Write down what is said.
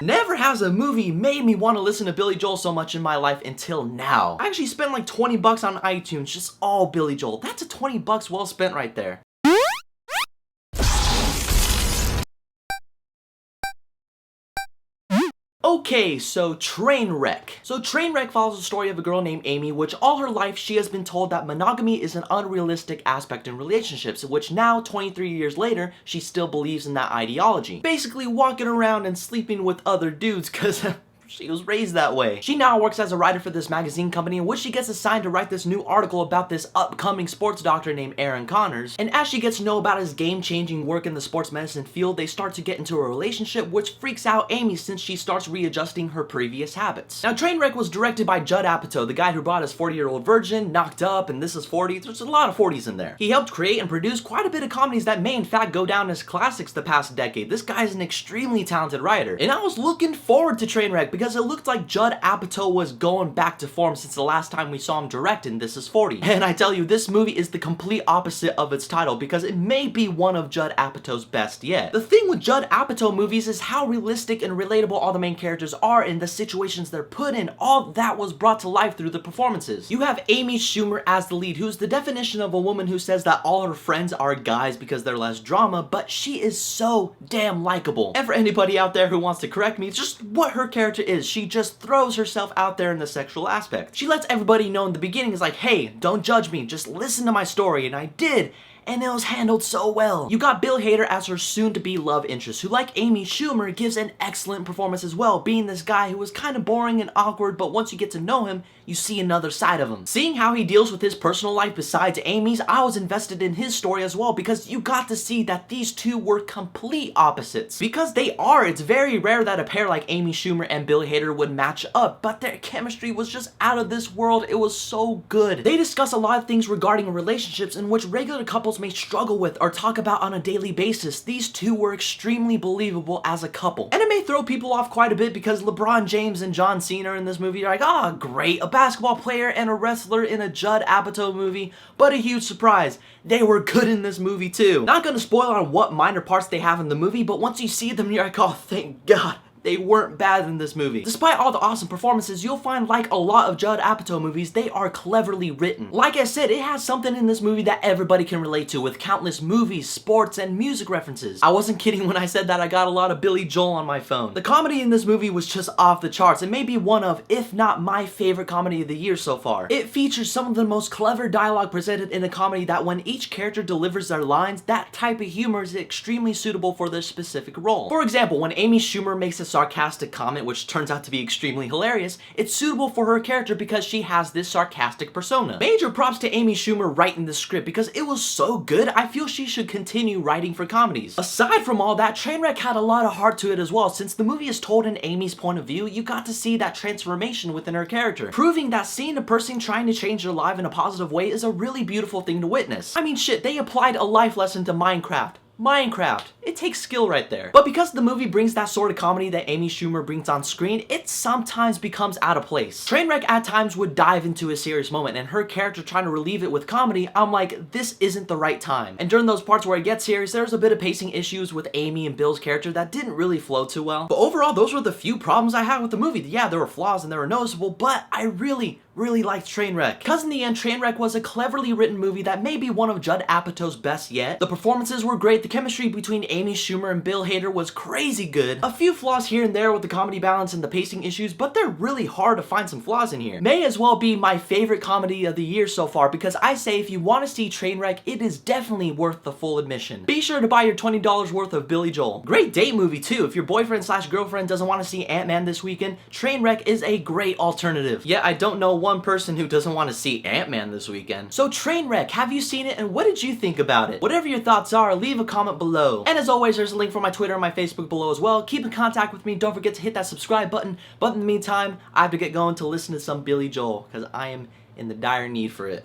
Never has a movie made me want to listen to Billy Joel so much in my life until now. I actually spent like 20 bucks on iTunes, just all Billy Joel. That's a 20 bucks well spent right there. Okay, so Trainwreck. So Trainwreck follows the story of a girl named Amy, which all her life she has been told that monogamy is an unrealistic aspect in relationships, which now, 23 years later, she still believes in that ideology. Basically walking around and sleeping with other dudes cause she was raised that way. She now works as a writer for this magazine company in which she gets assigned to write this new article about this upcoming sports doctor named Aaron Connors. And as she gets to know about his game-changing work in the sports medicine field, they start to get into a relationship which freaks out Amy since she starts readjusting her previous habits. Now, Trainwreck was directed by Judd Apatow, the guy who brought his 40-year-old virgin, Knocked Up, and This Is 40. There's a lot of 40s in there. He helped create and produce quite a bit of comedies that may in fact go down as classics the past decade. This guy is an extremely talented writer. And I was looking forward to Trainwreck because it looked like Judd Apatow was going back to form since the last time we saw him direct in This Is 40. And I tell you, this movie is the complete opposite of its title because it may be one of Judd Apatow's best yet. The thing with Judd Apatow movies is how realistic and relatable all the main characters are in the situations they're put in. All that was brought to life through the performances. You have Amy Schumer as the lead, who's the definition of a woman who says that all her friends are guys because they're less drama, but she is so damn likable. And for anybody out there who wants to correct me, it's just what her character is. She just throws herself out there in the sexual aspect. She lets everybody know in the beginning is like, hey, don't judge me, just listen to my story, and I did. And it was handled so well. You got Bill Hader as her soon-to-be love interest, who like Amy Schumer gives an excellent performance as well, being this guy who was kind of boring and awkward, but once you get to know him, you see another side of him. Seeing how he deals with his personal life besides Amy's, I was invested in his story as well because you got to see that these two were complete opposites. Because they are, it's very rare that a pair like Amy Schumer and Bill Hader would match up, but their chemistry was just out of this world. It was so good. They discuss a lot of things regarding relationships in which regular couples may struggle with or talk about on a daily basis. These two were extremely believable as a couple. And it may throw people off quite a bit because LeBron James and John Cena in this movie are like, ah, great, a basketball player and a wrestler in a Judd Apatow movie, but a huge surprise, they were good in this movie too. Not gonna spoil on what minor parts they have in the movie, but once you see them, you're like, oh, thank God. They weren't bad in this movie. Despite all the awesome performances, you'll find like a lot of Judd Apatow movies, they are cleverly written. Like I said, it has something in this movie that everybody can relate to with countless movies, sports, and music references. I wasn't kidding when I said that I got a lot of Billy Joel on my phone. The comedy in this movie was just off the charts. It may be one of, if not my favorite comedy of the year so far. It features some of the most clever dialogue presented in a comedy that when each character delivers their lines, that type of humor is extremely suitable for their specific role. For example, when Amy Schumer makes a sarcastic comment which turns out to be extremely hilarious, it's suitable for her character because she has this sarcastic persona. Major props to Amy Schumer writing the script because it was so good, I feel she should continue writing for comedies. Aside from all that, Trainwreck had a lot of heart to it as well. Since the movie is told in Amy's point of view, you got to see that transformation within her character, proving that seeing a person trying to change their life in a positive way is a really beautiful thing to witness. I mean shit, they applied a life lesson to Minecraft. It takes skill right there. But because the movie brings that sort of comedy that Amy Schumer brings on screen, it sometimes becomes out of place. Trainwreck at times would dive into a serious moment, and her character trying to relieve it with comedy, I'm like, this isn't the right time. And during those parts where it gets serious, there's a bit of pacing issues with Amy and Bill's character that didn't really flow too well. But overall, those were the few problems I had with the movie. Yeah, there were flaws and they were noticeable, but I really liked Trainwreck. Because in the end, Trainwreck was a cleverly written movie that may be one of Judd Apatow's best yet. The performances were great, the chemistry between Amy Schumer and Bill Hader was crazy good. A few flaws here and there with the comedy balance and the pacing issues, but they're really hard to find some flaws in here. May as well be my favorite comedy of the year so far because I say if you want to see Trainwreck, it is definitely worth the full admission. Be sure to buy your $20 worth of Billy Joel. Great date movie too. If your boyfriend/girlfriend doesn't want to see Ant-Man this weekend, Trainwreck is a great alternative. Yeah, I don't know one person who doesn't want to see Ant-Man this weekend. So Trainwreck, have you seen it and what did you think about it? Whatever your thoughts are, leave a comment below. And as always, there's a link for my Twitter and my Facebook below as well. Keep in contact with me. Don't forget to hit that subscribe button. But in the meantime, I have to get going to listen to some Billy Joel because I am in the dire need for it.